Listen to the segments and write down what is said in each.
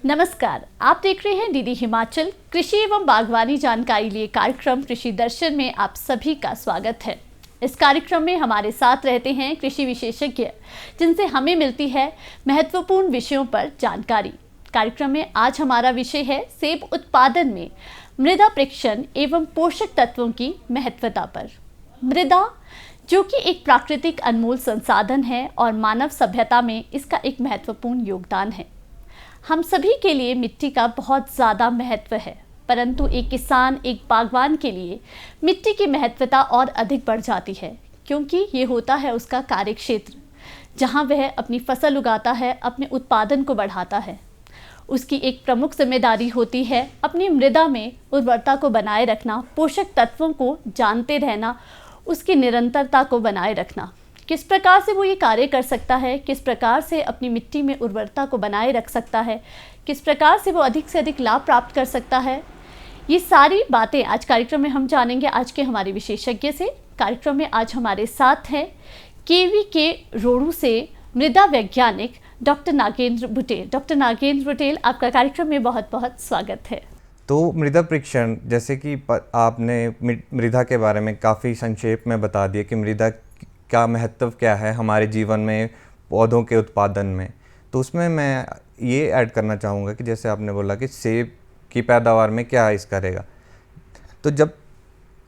नमस्कार, आप देख रहे हैं डीडी हिमाचल कृषि एवं बागवानी जानकारी लिए कार्यक्रम कृषि दर्शन में आप सभी का स्वागत है। इस कार्यक्रम में हमारे साथ रहते हैं कृषि विशेषज्ञ जिनसे हमें मिलती है महत्वपूर्ण विषयों पर जानकारी। कार्यक्रम में आज हमारा विषय है सेब उत्पादन में मृदा परीक्षण एवं पोषक तत्वों की महत्वता पर। मृदा जो कि एक प्राकृतिक अनमोल संसाधन है और मानव सभ्यता में इसका एक महत्वपूर्ण योगदान है। हम सभी के लिए मिट्टी का बहुत ज़्यादा महत्व है, परंतु एक किसान, एक बागवान के लिए मिट्टी की महत्वता और अधिक बढ़ जाती है, क्योंकि ये होता है उसका कार्यक्षेत्र, जहाँ वह अपनी फसल उगाता है, अपने उत्पादन को बढ़ाता है। उसकी एक प्रमुख जिम्मेदारी होती है अपनी मृदा में उर्वरता को बनाए रखना, पोषक तत्वों को जानते रहना, उसकी निरंतरता को बनाए रखना। किस प्रकार से वो ये कार्य कर सकता है, किस प्रकार से अपनी मिट्टी में उर्वरता को बनाए रख सकता है, किस प्रकार से वो अधिक से अधिक लाभ प्राप्त कर सकता है, ये सारी बातें आज कार्यक्रम में हम जानेंगे आज के हमारे विशेषज्ञ से। कार्यक्रम में आज हमारे साथ हैं केवीके रोडू से मृदा वैज्ञानिक डॉक्टर नागेंद्र बुटेल। डॉक्टर नागेंद्र बुटेल, आपका कार्यक्रम में बहुत बहुत स्वागत है। तो मृदा परीक्षण, जैसे कि आपने मृदा के बारे में काफ़ी संक्षेप में बता दिया कि मृदा का महत्व क्या है हमारे जीवन में, पौधों के उत्पादन में। तो उसमें मैं ये ऐड करना चाहूँगा कि जैसे आपने बोला कि सेब की पैदावार में क्या इसका रहेगा। तो जब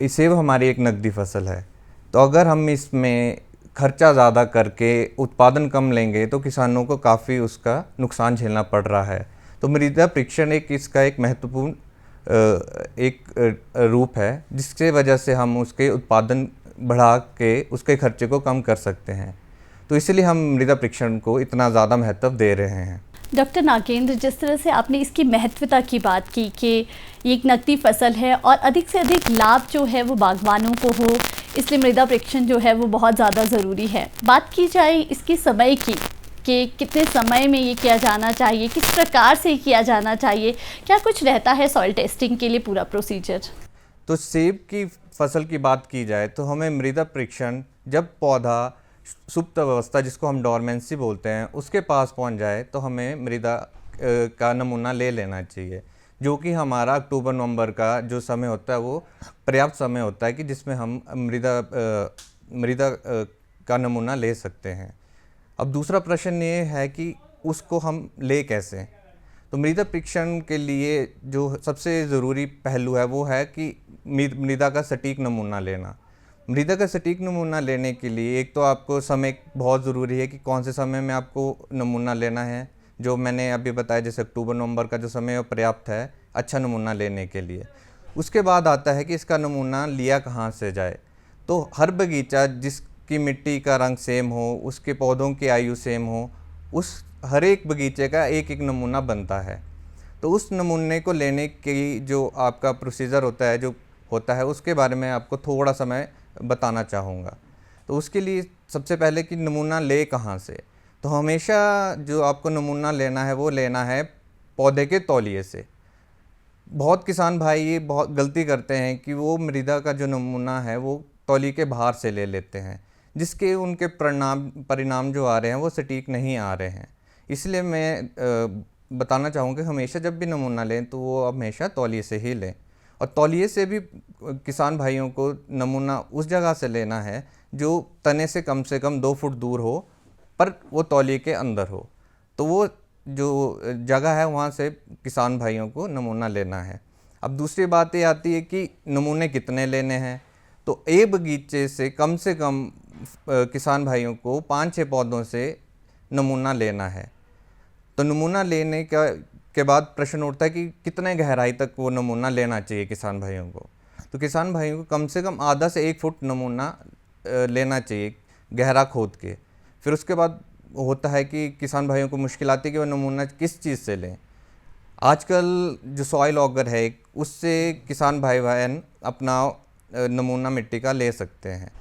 सेब हमारी एक नकदी फसल है, तो अगर हम इसमें खर्चा ज़्यादा करके उत्पादन कम लेंगे तो किसानों को काफ़ी उसका नुकसान झेलना पड़ रहा है। तो मृदा परीक्षण इसका एक महत्वपूर्ण एक रूप है, जिसके वजह से हम उसके उत्पादन बढ़ा के उसके खर्चे को कम कर सकते हैं। तो इसलिए हम मृदा परीक्षण को इतना ज़्यादा महत्व दे रहे हैं। डॉक्टर नागेंद्र, जिस तरह से आपने इसकी महत्वता की बात की कि एक नकदी फसल है और अधिक से अधिक लाभ जो है वो बागवानों को हो, इसलिए मृदा परीक्षण जो है वो बहुत ज़्यादा ज़रूरी है। बात की जाए इसकी समय की कि कितने समय में ये किया जाना चाहिए, किस प्रकार से किया जाना चाहिए, क्या कुछ रहता है सॉइल टेस्टिंग के लिए पूरा प्रोसीजर? तो सेब की फसल की बात की जाए तो हमें मृदा परीक्षण जब पौधा सुप्त अवस्था, जिसको हम डोरमेंसी बोलते हैं, उसके पास पहुंच जाए तो हमें मृदा का नमूना ले लेना चाहिए, जो कि हमारा अक्टूबर-नवंबर का जो समय होता है वो पर्याप्त समय होता है कि जिसमें हम मृदा का नमूना ले सकते हैं। अब दूसरा प्रश्न ये है कि उसको हम ले कैसे। तो मृदा परीक्षण के लिए जो सबसे ज़रूरी पहलू है वो है कि मृदा का सटीक नमूना लेना। मृदा का सटीक नमूना लेने के लिए एक तो आपको समय बहुत ज़रूरी है कि कौन से समय में आपको नमूना लेना है। जो मैंने अभी बताया, जैसे अक्टूबर-नवंबर का जो समय है पर्याप्त है अच्छा नमूना लेने के लिए। उसके बाद आता है कि इसका नमूना लिया कहाँ से जाए। तो हर बगीचा जिसकी मिट्टी का रंग सेम हो, उसके पौधों की आयु सेम हो, उस हर एक बगीचे का एक एक नमूना बनता है। तो उस नमूने को लेने की जो आपका प्रोसीजर होता है उसके बारे में आपको थोड़ा समय बताना चाहूँगा। तो उसके लिए सबसे पहले कि नमूना ले कहाँ से। तो हमेशा जो आपको नमूना लेना है वो लेना है पौधे के तौलिए से। बहुत किसान भाई ये बहुत गलती करते हैं कि वो मृदा का जो नमूना है वो तौली के बाहर से ले लेते हैं, जिसके उनके परिणाम जो आ रहे हैं वो सटीक नहीं आ रहे हैं। इसलिए मैं बताना चाहूँगा कि हमेशा जब भी नमूना लें तो वो हमेशा तौलिए से ही लें। और तौलिए से भी किसान भाइयों को नमूना उस जगह से लेना है जो तने से कम 2 फुट दूर हो, पर वो तौलिए के अंदर हो। तो वो जो जगह है वहाँ से किसान भाइयों को नमूना लेना है। अब दूसरी बात ये आती है कि नमूने कितने लेने हैं। तो एक बगीचे से कम किसान भाइयों को 5-6 पौधों से नमूना लेना है। तो नमूना लेने के बाद प्रश्न उठता है कि कितने गहराई तक वो नमूना लेना चाहिए किसान भाइयों को। तो किसान भाइयों को कम से कम आधा से 1 फुट नमूना लेना चाहिए गहरा खोद के। फिर उसके बाद होता है कि किसान भाइयों को मुश्किल आती है कि वो नमूना किस चीज़ से लें। आजकल जो सॉइल ऑगर है उससे किसान भाई बहन अपना नमूना मिट्टी का ले सकते हैं।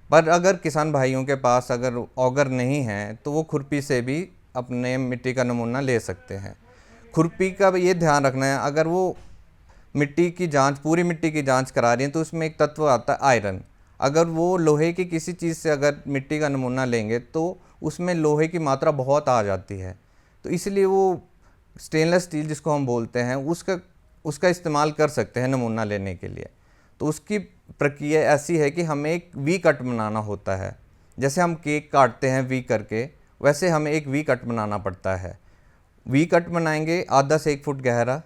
पर अगर किसान भाइयों के पास अगर ऑगर नहीं है तो वो खुरपी से भी अपने मिट्टी का नमूना ले सकते हैं। खुरपी का ये ध्यान रखना है, अगर वो पूरी मिट्टी की जांच करा रही हैं तो उसमें एक तत्व आता है आयरन। अगर वो लोहे की किसी चीज़ से अगर मिट्टी का नमूना लेंगे तो उसमें लोहे की मात्रा बहुत आ जाती है। तो इसलिए वो स्टेनलेस स्टील जिसको हम बोलते हैं उसका इस्तेमाल कर सकते हैं नमूना लेने के लिए। तो उसकी प्रक्रिया ऐसी है कि हमें एक वी कट बनाना होता है। जैसे हम केक काटते हैं वी करके, वैसे हमें एक वी कट बनाना पड़ता है। वी कट बनाएंगे आधा से 1 फुट गहरा,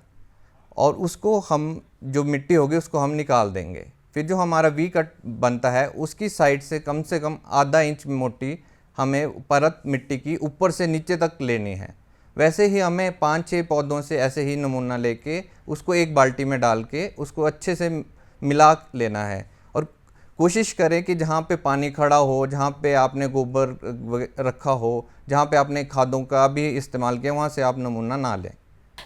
और उसको हम जो मिट्टी होगी उसको हम निकाल देंगे। फिर जो हमारा वी कट बनता है उसकी साइड से कम आधा इंच मोटी हमें परत मिट्टी की ऊपर से नीचे तक लेनी है। वैसे ही हमें 5-6 पौधों से ऐसे ही नमूना लेके उसको एक बाल्टी में डाल के उसको अच्छे से मिला लेना है। और कोशिश करें कि जहाँ पे पानी खड़ा हो, जहाँ पे आपने गोबर रखा हो, जहाँ पे आपने खादों का भी इस्तेमाल किया, वहाँ से आप नमूना ना लें।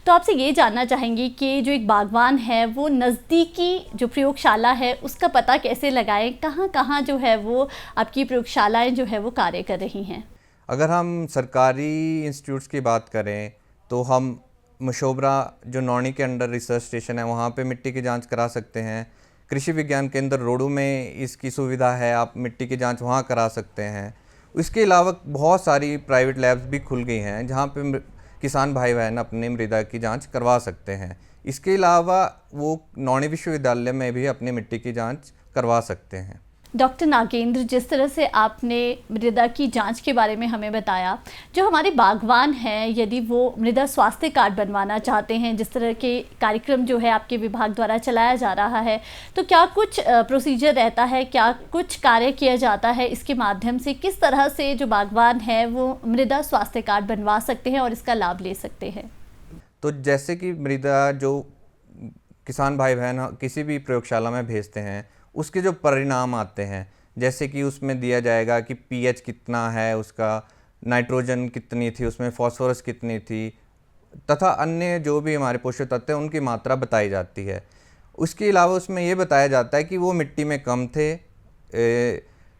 तो आपसे ये जानना चाहेंगे कि जो एक बागवान है वो नज़दीकी जो प्रयोगशाला है उसका पता कैसे लगाएं, कहाँ कहाँ जो है वो आपकी प्रयोगशालाएं जो है वो कार्य कर रही हैं? अगर हम सरकारी इंस्टीट्यूट्स की बात करें तो हम मशोबरा जो नौणी के अंडर रिसर्च स्टेशन है वहाँ पे मिट्टी की जांच करा सकते हैं। कृषि विज्ञान केंद्र रोडू में इसकी सुविधा है, आप मिट्टी की जांच वहाँ करा सकते हैं। इसके अलावा बहुत सारी प्राइवेट लैब्स भी खुल गई हैं जहाँ पे किसान भाई बहन अपनी मृदा की जांच करवा सकते हैं। इसके अलावा वो नौणी विश्वविद्यालय में भी अपनी मिट्टी की जांच करवा सकते हैं। डॉक्टर नागेंद्र, जिस तरह से आपने मृदा की जांच के बारे में हमें बताया, जो हमारे बागवान हैं यदि वो मृदा स्वास्थ्य कार्ड बनवाना चाहते हैं, जिस तरह के कार्यक्रम जो है आपके विभाग द्वारा चलाया जा रहा है, तो क्या कुछ प्रोसीजर रहता है, क्या कुछ कार्य किया जाता है इसके माध्यम से, किस तरह से जो बागवान है वो मृदा स्वास्थ्य कार्ड बनवा सकते हैं और इसका लाभ ले सकते हैं? तो जैसे कि मृदा जो किसान भाई बहन किसी भी प्रयोगशाला में भेजते हैं उसके जो परिणाम आते हैं, जैसे कि उसमें दिया जाएगा कि पीएच कितना है, उसका नाइट्रोजन कितनी थी, उसमें फास्फोरस कितनी थी, तथा अन्य जो भी हमारे पोषक तत्व हैं उनकी मात्रा बताई जाती है। उसके अलावा उसमें ये बताया जाता है कि वो मिट्टी में कम थे,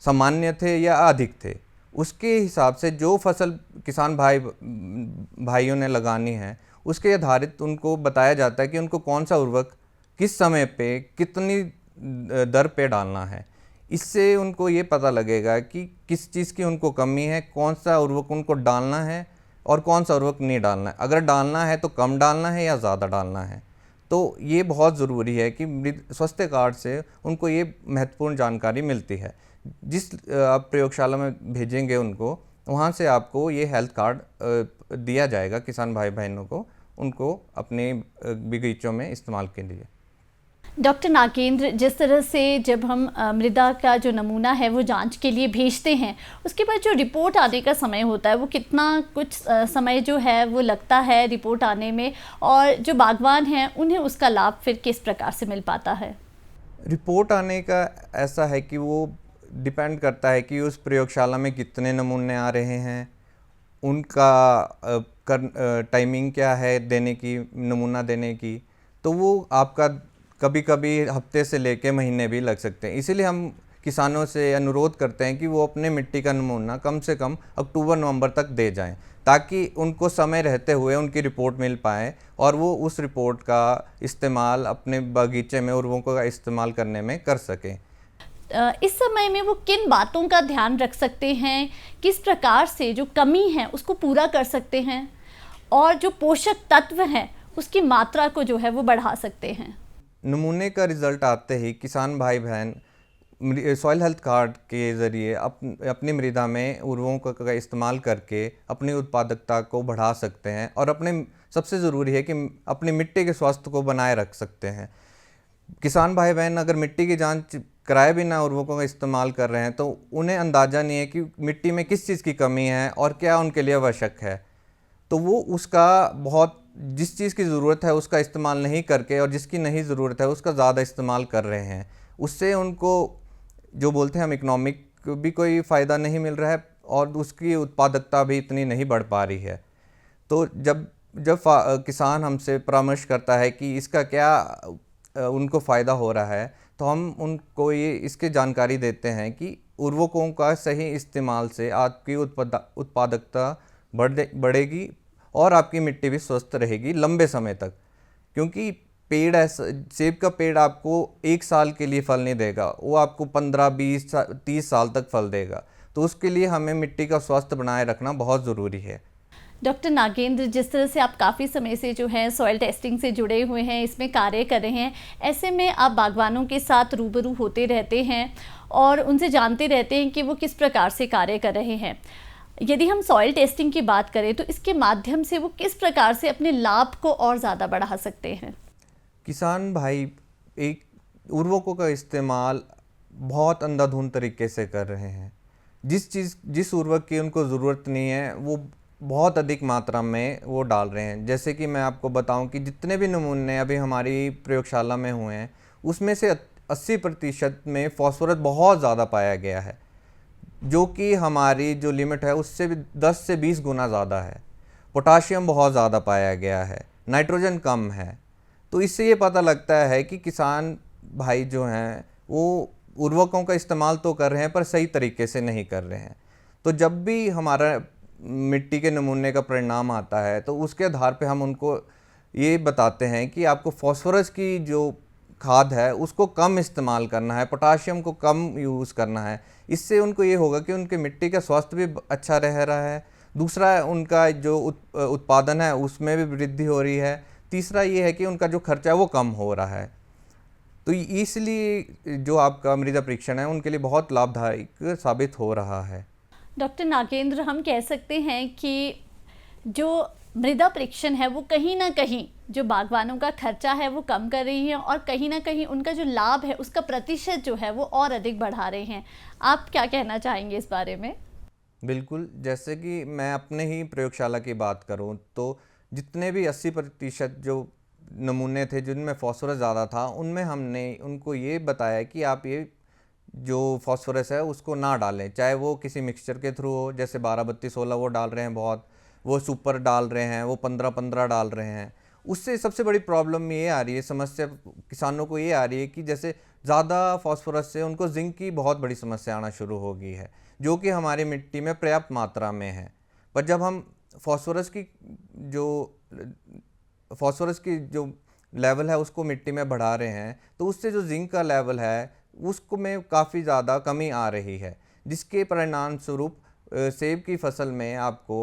सामान्य थे या अधिक थे। उसके हिसाब से जो फसल किसान भाइयों ने लगानी है उसके आधारित उनको बताया जाता है कि उनको कौन सा उर्वरक किस समय पे कितनी दर पे डालना है। इससे उनको ये पता लगेगा कि किस चीज़ की उनको कमी है, कौन सा उर्वरक उनको डालना है और कौन सा उर्वरक नहीं डालना है। अगर डालना है तो कम डालना है या ज़्यादा डालना है। तो ये बहुत ज़रूरी है कि स्वास्थ्य कार्ड से उनको ये महत्वपूर्ण जानकारी मिलती है। जिस आप प्रयोगशाला में भेजेंगे उनको, वहाँ से आपको ये हेल्थ कार्ड दिया जाएगा किसान भाई बहनों को, उनको अपने बगीचों में इस्तेमाल के लिए। डॉक्टर नागेंद्र, जिस तरह से जब हम मृदा का जो नमूना है वो जांच के लिए भेजते हैं, उसके बाद जो रिपोर्ट आने का समय होता है वो कितना कुछ समय जो है वो लगता है रिपोर्ट आने में, और जो बागवान हैं उन्हें उसका लाभ फिर किस प्रकार से मिल पाता है? रिपोर्ट आने का ऐसा है कि वो डिपेंड करता है कि उस प्रयोगशाला में कितने नमूने आ रहे हैं, उनका टाइमिंग क्या है देने की, नमूना देने की। तो वो आपका कभी कभी हफ्ते से लेके महीने भी लग सकते हैं। इसीलिए हम किसानों से अनुरोध करते हैं कि वो अपने मिट्टी का नमूना कम से कम अक्टूबर-नवंबर तक दे जाएं, ताकि उनको समय रहते हुए उनकी रिपोर्ट मिल पाए और वो उस रिपोर्ट का इस्तेमाल अपने बगीचे में उर्वरकों का इस्तेमाल करने में कर सकें। इस समय में वो किन बातों का ध्यान रख सकते हैं, किस प्रकार से जो कमी है उसको पूरा कर सकते हैं, और जो पोषक तत्व हैं उसकी मात्रा को जो है वो बढ़ा सकते हैं? नमूने का रिज़ल्ट आते ही किसान भाई बहन सॉइल हेल्थ कार्ड के ज़रिए अपनी मृदा में उर्वरकों का इस्तेमाल करके अपनी उत्पादकता को बढ़ा सकते हैं और अपने सबसे ज़रूरी है कि अपनी मिट्टी के स्वास्थ्य को बनाए रख सकते हैं। किसान भाई बहन अगर मिट्टी की जांच कराए बिना उर्वरकों का इस्तेमाल कर रहे हैं तो उन्हें अंदाज़ा नहीं है कि मिट्टी में किस चीज़ की कमी है और क्या उनके लिए आवश्यक है। तो वो उसका बहुत जिस चीज़ की ज़रूरत है उसका इस्तेमाल नहीं करके और जिसकी नहीं ज़रूरत है उसका ज़्यादा इस्तेमाल कर रहे हैं। उससे उनको जो बोलते हैं हम इकोनॉमिक भी कोई फ़ायदा नहीं मिल रहा है और उसकी उत्पादकता भी इतनी नहीं बढ़ पा रही है। तो जब जब किसान हमसे परामर्श करता है कि इसका क्या उनको फ़ायदा हो रहा है, तो हम उनको ये इसकी जानकारी देते हैं कि उर्वरकों का सही इस्तेमाल से आपकी उत्पादकता बढ़ेगी और आपकी मिट्टी भी स्वस्थ रहेगी लंबे समय तक। क्योंकि पेड़ ऐसा, सेब का पेड़ आपको 1 साल के लिए फल नहीं देगा, वो आपको 15, 20, 30 साल तक फल देगा। तो उसके लिए हमें मिट्टी का स्वास्थ्य बनाए रखना बहुत ज़रूरी है। डॉक्टर नागेंद्र, जिस तरह से आप काफ़ी समय से जो है सॉइल टेस्टिंग से जुड़े हुए हैं, इसमें कार्य कर रहे हैं, ऐसे में आप बागवानों के साथ रूबरू होते रहते हैं और उनसे जानते रहते हैं कि वो किस प्रकार से कार्य कर रहे हैं। यदि हम सॉइल टेस्टिंग की बात करें तो इसके माध्यम से वो किस प्रकार से अपने लाभ को और ज़्यादा बढ़ा सकते हैं? किसान भाई एक उर्वरकों का इस्तेमाल बहुत अंधाधुंध तरीके से कर रहे हैं। जिस उर्वरक की उनको ज़रूरत नहीं है वो बहुत अधिक मात्रा में वो डाल रहे हैं। जैसे कि मैं आपको बताऊं कि जितने भी नमूने अभी हमारी प्रयोगशाला में हुए हैं उसमें से 80% में फॉस्फोरस बहुत ज़्यादा पाया गया है, जो कि हमारी जो लिमिट है उससे भी 10 से 20 गुना ज़्यादा है। पोटाशियम बहुत ज़्यादा पाया गया है, नाइट्रोजन कम है। तो इससे ये पता लगता है कि किसान भाई जो हैं वो उर्वरकों का इस्तेमाल तो कर रहे हैं पर सही तरीके से नहीं कर रहे हैं। तो जब भी हमारा मिट्टी के नमूने का परिणाम आता है तो उसके आधार पे हम उनको ये बताते हैं कि आपको फास्फोरस की जो खाद है उसको कम इस्तेमाल करना है, पोटाशियम को कम यूज़ करना है। इससे उनको ये होगा कि उनके मिट्टी का स्वास्थ्य भी अच्छा रह रहा है। दूसरा, उनका जो उत्पादन है उसमें भी वृद्धि हो रही है। तीसरा ये है कि उनका जो खर्चा है वो कम हो रहा है। तो इसलिए जो आपका मृदा परीक्षण है उनके लिए बहुत लाभदायक साबित हो रहा है। डॉक्टर नागेंद्र, हम कह सकते हैं कि जो मृदा परीक्षण है वो कहीं ना कहीं जो बागवानों का खर्चा है वो कम कर रही है और कहीं ना कहीं उनका जो लाभ है उसका प्रतिशत जो है वो और अधिक बढ़ा रहे हैं। आप क्या कहना चाहेंगे इस बारे में? बिल्कुल, जैसे कि मैं अपने ही प्रयोगशाला की बात करूं तो जितने भी 80% जो नमूने थे जिनमें फास्फोरस ज़्यादा था उनमें हमने उनको ये बताया कि आप ये जो फास्फोरस है उसको ना डालें, चाहे वो किसी मिक्सचर के थ्रू हो, जैसे 12-32-16 वो डाल रहे हैं, बहुत वो सुपर डाल रहे हैं, वो 15-15 डाल रहे हैं। उससे सबसे बड़ी प्रॉब्लम ये आ रही है, समस्या किसानों को ये आ रही है कि जैसे ज़्यादा फास्फोरस से उनको जिंक की बहुत बड़ी समस्या आना शुरू हो गई है, जो कि हमारी मिट्टी में पर्याप्त मात्रा में है। पर जब हम फास्फोरस की जो लेवल है उसको मिट्टी में बढ़ा रहे हैं तो उससे जो जिंक का लेवल है उसको में काफ़ी ज़्यादा कमी आ रही है, जिसके परिणाम स्वरूप सेब की फसल में आपको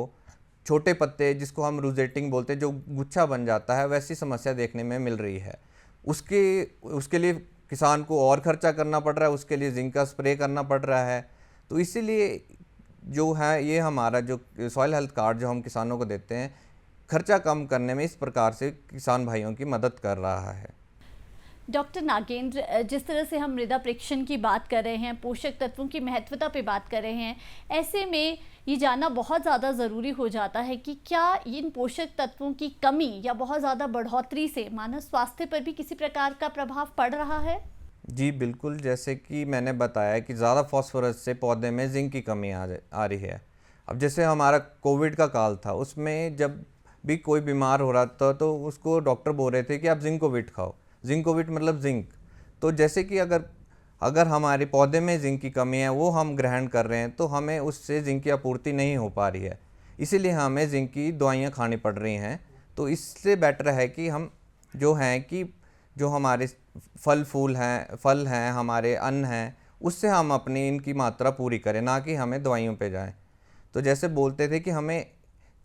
छोटे पत्ते, जिसको हम रोजेटिंग बोलते हैं, जो गुच्छा बन जाता है, वैसी समस्या देखने में मिल रही है। उसके लिए किसान को और खर्चा करना पड़ रहा है, उसके लिए जिंक का स्प्रे करना पड़ रहा है। तो इसीलिए जो है ये हमारा जो सॉइल हेल्थ कार्ड जो हम किसानों को देते हैं, खर्चा कम करने में इस प्रकार से किसान भाइयों की मदद कर रहा है। डॉक्टर नागेंद्र, जिस तरह से हम मृदा परीक्षण की बात कर रहे हैं, पोषक तत्वों की महत्वता पे बात कर रहे हैं, ऐसे में ये जानना बहुत ज़्यादा ज़रूरी हो जाता है कि क्या इन पोषक तत्वों की कमी या बहुत ज़्यादा बढ़ोतरी से मानव स्वास्थ्य पर भी किसी प्रकार का प्रभाव पड़ रहा है? जी बिल्कुल, जैसे कि मैंने बताया कि ज़्यादा फास्फोरस से पौधे में जिंक की कमी आ रही है। अब जैसे हमारा कोविड का काल था, उसमें जब भी कोई बीमार हो रहा था तो उसको डॉक्टर बोल रहे थे कि आप जिंकोविट खाओ। जिंकोविट मतलब जिंक। तो जैसे कि अगर हमारे पौधे में जिंक की कमी है, वो हम ग्रहण कर रहे हैं, तो हमें उससे जिंक की आपूर्ति नहीं हो पा रही है, इसीलिए हमें जिंक की दवाइयाँ खानी पड़ रही हैं। तो इससे बेटर है कि हम जो हमारे फल हैं, हमारे अन्न हैं, उससे हम अपनी इनकी मात्रा पूरी करें, ना कि हमें दवाइयों पे जाएं। तो जैसे बोलते थे कि हमें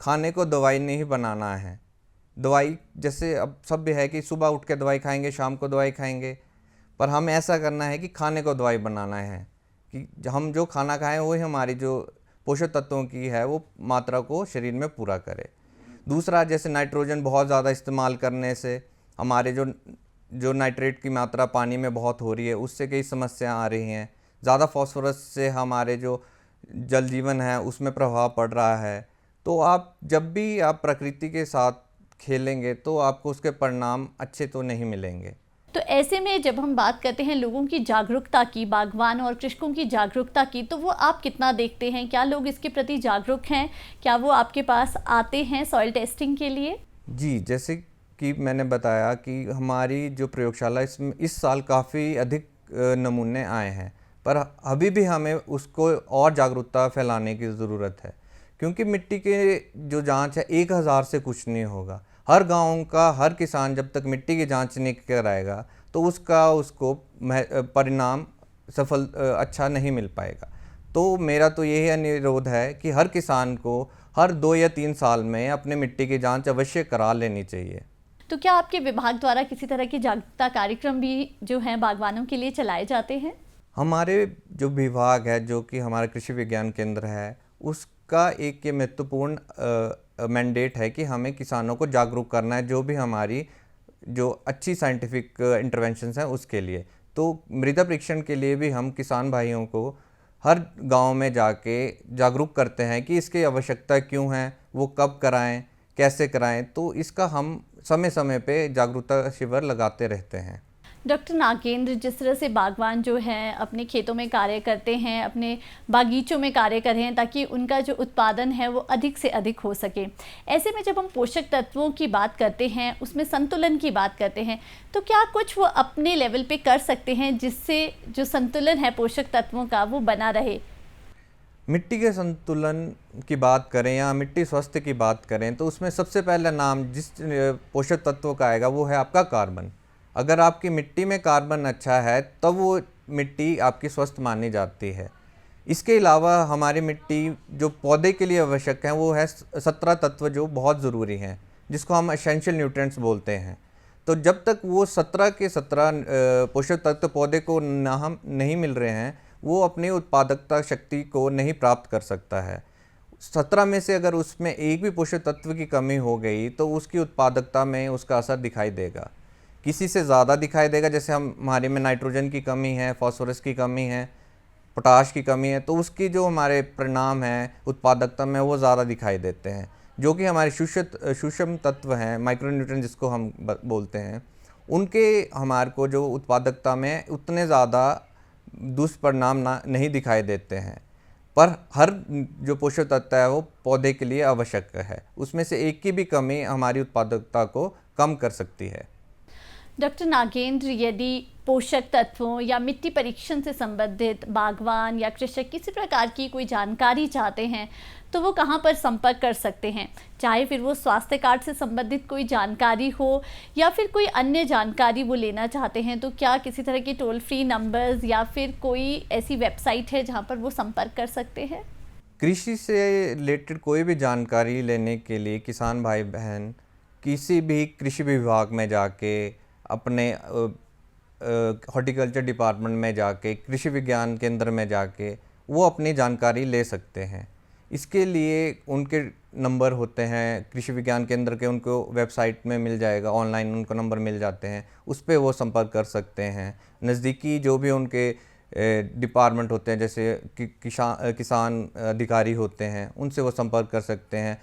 खाने को दवाई नहीं बनाना है। दवाई जैसे अब सब भी है कि सुबह उठ के दवाई खाएंगे, शाम को दवाई खाएंगे, पर हम ऐसा करना है कि खाने को दवाई बनाना है, कि हम जो खाना खाएं वही हमारी जो पोषक तत्वों की है वो मात्रा को शरीर में पूरा करे। दूसरा, जैसे नाइट्रोजन बहुत ज़्यादा इस्तेमाल करने से हमारे जो नाइट्रेट की मात्रा पानी में बहुत हो रही है, उससे कई समस्या आ रही हैं। ज़्यादा फास्फोरस से हमारे जो जल जीवन है उसमें प्रभाव पड़ रहा है। तो जब भी आप प्रकृति के साथ खेलेंगे तो आपको उसके परिणाम अच्छे तो नहीं मिलेंगे। तो ऐसे में जब हम बात करते हैं लोगों की जागरूकता की, बागवान और कृषकों की जागरूकता की, तो वो आप कितना देखते हैं? क्या लोग इसके प्रति जागरूक हैं? क्या वो आपके पास आते हैं सॉइल टेस्टिंग के लिए? जी, जैसे कि मैंने बताया कि हमारी जो प्रयोगशाला इस साल काफ़ी अधिक नमूने आए हैं, पर अभी भी हमें उसको और जागरूकता फैलाने की ज़रूरत है, क्योंकि मिट्टी के जो जांच है 1000 से कुछ नहीं होगा। हर गांव का हर किसान जब तक मिट्टी की जांच नहीं कराएगा तो उसको परिणाम अच्छा नहीं मिल पाएगा। तो मेरा तो यही अनुरोध है कि हर किसान को हर 2 या 3 साल में अपने मिट्टी की जांच अवश्य करा लेनी चाहिए। तो क्या आपके विभाग द्वारा किसी तरह के जागरूकता कार्यक्रम भी जो हैं बागवानों के लिए चलाए जाते हैं? हमारे जो विभाग है, जो कि हमारा कृषि विज्ञान केंद्र है, उसका एक ये महत्वपूर्ण मैंडेट है कि हमें किसानों को जागरूक करना है, जो भी हमारी जो अच्छी साइंटिफिक इंटरवेंशंस हैं उसके लिए। तो मृदा परीक्षण के लिए भी हम किसान भाइयों को हर गांव में जाके जागरूक करते हैं कि इसकी आवश्यकता क्यों है, वो कब कराएं, कैसे कराएं। तो इसका हम समय समय पे जागरूकता शिविर लगाते रहते हैं। डॉक्टर नागेंद्र, जिस तरह से बागवान जो हैं अपने खेतों में कार्य करते हैं, अपने बागीचों में कार्य कर रहे हैं ताकि उनका जो उत्पादन है वो अधिक से अधिक हो सके, ऐसे में जब हम पोषक तत्वों की बात करते हैं, उसमें संतुलन की बात करते हैं, तो क्या कुछ वो अपने लेवल पे कर सकते हैं जिससे जो संतुलन है पोषक तत्वों का वो बना रहे? मिट्टी के संतुलन की बात करें या मिट्टी स्वास्थ्य की बात करें, तो उसमें सबसे पहला नाम जिस पोषक तत्व का आएगा वो है आपका कार्बन। अगर आपकी मिट्टी में कार्बन अच्छा है तब वो मिट्टी आपकी स्वस्थ मानी जाती है। इसके अलावा हमारी मिट्टी जो पौधे के लिए आवश्यक है वो है 17 तत्व जो बहुत ज़रूरी हैं, जिसको हम एसेंशियल न्यूट्रिएंट्स बोलते हैं। तो जब तक वो 17 के 17 पोषक तत्व पौधे को नहीं मिल रहे हैं, वो अपनी उत्पादकता शक्ति को नहीं प्राप्त कर सकता है। 17 में से अगर उसमें एक भी पोषक तत्व की कमी हो गई तो उसकी उत्पादकता में उसका असर दिखाई देगा। किसी से ज़्यादा दिखाई देगा, जैसे हमारे में नाइट्रोजन की कमी है, फास्फोरस की कमी है, पोटाश की कमी है, तो उसकी जो हमारे परिणाम हैं उत्पादकता में वो ज़्यादा दिखाई देते हैं। जो कि हमारे सूक्ष्म तत्व हैं, माइक्रोन्यूट्रिएंट जिसको हम बोलते हैं, उनके हमारे को जो उत्पादकता में उतने ज़्यादा दुष्परिणाम नहीं दिखाई देते हैं। पर हर जो पोषक तत्व है वो पौधे के लिए आवश्यक है, उसमें से एक की भी कमी हमारी उत्पादकता को कम कर सकती है। डॉक्टर नागेंद्र, यदि पोषक तत्वों या मिट्टी परीक्षण से संबंधित बागवान या कृषक किसी प्रकार की कोई जानकारी चाहते हैं तो वो कहाँ पर संपर्क कर सकते हैं? चाहे फिर वो स्वास्थ्य कार्ड से संबंधित कोई जानकारी हो या फिर कोई अन्य जानकारी वो लेना चाहते हैं, तो क्या किसी तरह के टोल फ्री नंबर्स या फिर कोई ऐसी वेबसाइट है जहाँ पर वो संपर्क कर सकते हैं? कृषि से रिलेटेड कोई भी जानकारी लेने के लिए किसान भाई बहन किसी भी कृषि विभाग में जाके, अपने हॉर्टिकल्चर डिपार्टमेंट में जाके, कृषि विज्ञान केंद्र में जाके वो अपनी जानकारी ले सकते हैं। इसके लिए उनके नंबर होते हैं कृषि विज्ञान केंद्र के, उनको वेबसाइट में मिल जाएगा, ऑनलाइन उनको नंबर मिल जाते हैं, उस पर वो संपर्क कर सकते हैं। नज़दीकी जो भी उनके डिपार्टमेंट होते हैं, जैसे किसान अधिकारी होते हैं, उनसे वो संपर्क कर सकते हैं।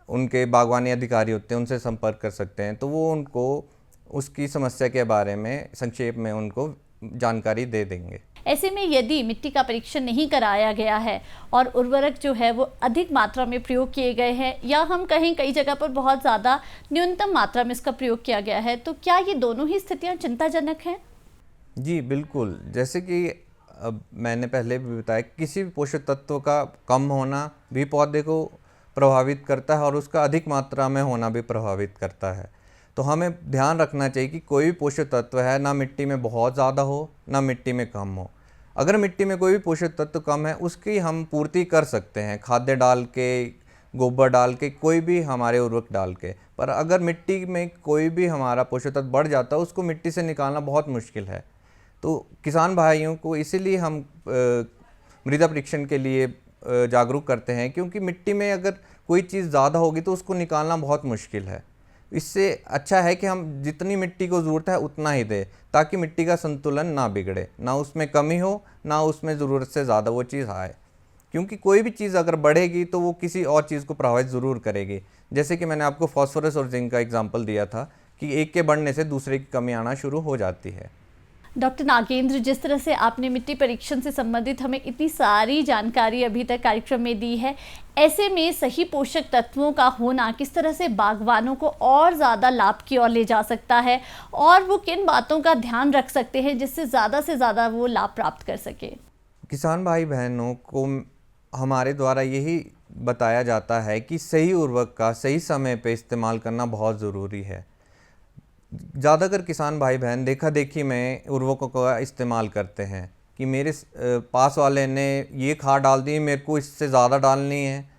उनके बागवानी अधिकारी होते हैं, उनसे संपर्क कर सकते हैं। तो वो उनको उसकी समस्या के बारे में संक्षेप में उनको जानकारी दे देंगे। ऐसे में यदि मिट्टी का परीक्षण नहीं कराया गया है और उर्वरक जो है वो अधिक मात्रा में प्रयोग किए गए हैं, या हम कहीं कई जगह पर बहुत ज़्यादा न्यूनतम मात्रा में इसका प्रयोग किया गया है, तो क्या ये दोनों ही स्थितियां चिंताजनक हैं? जी बिल्कुल। जैसे कि अब मैंने पहले भी बताया, किसी भी पोषक तत्व का कम होना भी पौधे को प्रभावित करता है और उसका अधिक मात्रा में होना भी प्रभावित करता है। तो हमें ध्यान रखना चाहिए कि कोई भी पोषक तत्व है ना मिट्टी में बहुत ज़्यादा हो ना मिट्टी में कम हो। अगर मिट्टी में कोई भी पोषक तत्व कम है उसकी हम पूर्ति कर सकते हैं, खाद्य डाल के, गोबर डाल के, कोई भी हमारे उर्वरक डाल के। पर अगर मिट्टी में कोई भी हमारा पोषक तत्व बढ़ जाता है उसको मिट्टी से निकालना बहुत मुश्किल है। तो किसान भाइयों को इसीलिए हम मृदा परीक्षण के लिए जागरूक करते हैं, क्योंकि मिट्टी में अगर कोई चीज़ ज़्यादा होगी तो उसको निकालना बहुत मुश्किल है। इससे अच्छा है कि हम जितनी मिट्टी को ज़रूरत है उतना ही दें, ताकि मिट्टी का संतुलन ना बिगड़े, ना उसमें कमी हो ना उसमें ज़रूरत से ज़्यादा वो चीज़ आए। क्योंकि कोई भी चीज़ अगर बढ़ेगी तो वो किसी और चीज़ को प्रभावित ज़रूर करेगी। जैसे कि मैंने आपको फास्फोरस और जिंक का एग्जांपल दिया था कि एक के बढ़ने से दूसरे की कमी आना शुरू हो जाती है। डॉक्टर नागेंद्र, जिस तरह से आपने मिट्टी परीक्षण से संबंधित हमें इतनी सारी जानकारी अभी तक कार्यक्रम में दी है, ऐसे में सही पोषक तत्वों का होना किस तरह से बागवानों को और ज़्यादा लाभ की ओर ले जा सकता है और वो किन बातों का ध्यान रख सकते हैं जिससे ज़्यादा से ज़्यादा वो लाभ प्राप्त कर सके? किसान भाई बहनों को हमारे द्वारा यही बताया जाता है कि सही उर्वरक का सही समय पर इस्तेमाल करना बहुत ज़रूरी है। ज़्यादातर किसान भाई बहन देखा देखी में उर्वरकों का इस्तेमाल करते हैं कि मेरे पास वाले ने ये खाद डाल दी, मेरे को इससे ज़्यादा डालनी है,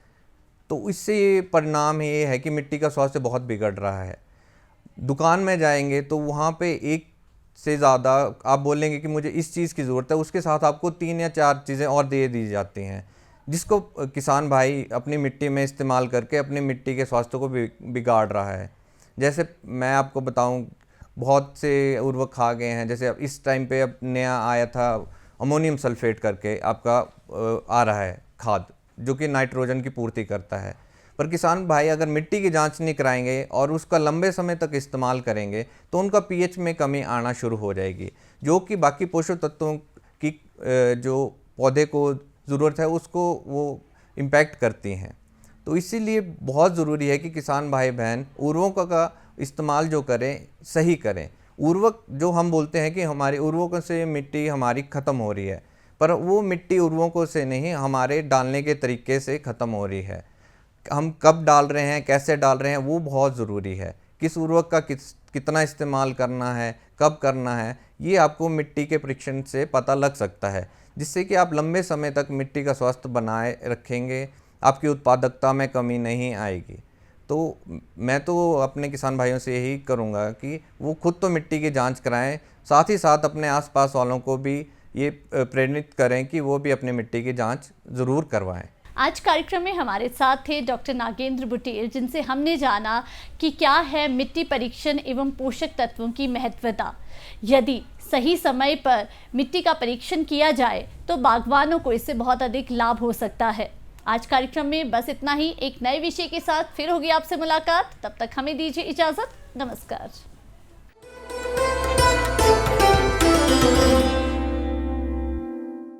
तो इससे ये परिणाम ये है कि मिट्टी का स्वास्थ्य बहुत बिगड़ रहा है। दुकान में जाएंगे तो वहाँ पे एक से ज़्यादा आप बोलेंगे कि मुझे इस चीज़ की ज़रूरत है, उसके साथ आपको 3 या 4 चीज़ें और दे दी जाती हैं, जिसको किसान भाई अपनी मिट्टी में इस्तेमाल करके अपनी मिट्टी के स्वास्थ्य को बिगाड़ रहा है। जैसे मैं आपको बताऊं, बहुत से उर्वरक खा गए हैं। जैसे अब इस टाइम पे अब नया आया था अमोनियम सल्फेट करके आपका आ रहा है खाद, जो कि नाइट्रोजन की पूर्ति करता है। पर किसान भाई अगर मिट्टी की जांच नहीं कराएंगे और उसका लंबे समय तक इस्तेमाल करेंगे तो उनका पीएच में कमी आना शुरू हो जाएगी, जो कि बाकी पोषक तत्वों की जो पौधे को ज़रूरत है उसको वो इम्पैक्ट करती हैं। तो इसीलिए बहुत ज़रूरी है कि किसान भाई बहन उर्वरकों का इस्तेमाल जो करें सही करें। उर्वरक जो हम बोलते हैं कि हमारे उर्वरकों से मिट्टी हमारी ख़त्म हो रही है, पर वो मिट्टी उर्वरकों से नहीं, हमारे डालने के तरीके से ख़त्म हो रही है। हम कब डाल रहे हैं, कैसे डाल रहे हैं, वो बहुत ज़रूरी है। किस उर्वरक का कितना इस्तेमाल करना है, कब करना है, ये आपको मिट्टी के परीक्षण से पता लग सकता है, जिससे कि आप लंबे समय तक मिट्टी का स्वास्थ्य बनाए रखेंगे, आपकी उत्पादकता में कमी नहीं आएगी। तो मैं तो अपने किसान भाइयों से यही करूँगा कि वो खुद तो मिट्टी की जांच कराएं, साथ ही साथ अपने आसपास वालों को भी ये प्रेरित करें कि वो भी अपनी मिट्टी की जांच ज़रूर करवाएं। आज कार्यक्रम में हमारे साथ थे डॉक्टर नागेंद्र बुटेल, जिनसे हमने जाना कि क्या है मिट्टी परीक्षण एवं पोषक तत्वों की महत्वता। यदि सही समय पर मिट्टी का परीक्षण किया जाए तो बागवानों को इससे बहुत अधिक लाभ हो सकता है। आज कार्यक्रम में बस इतना ही। एक नए विषय के साथ फिर होगी आपसे मुलाकात। तब तक हमें दीजिए इजाज़त। नमस्कार।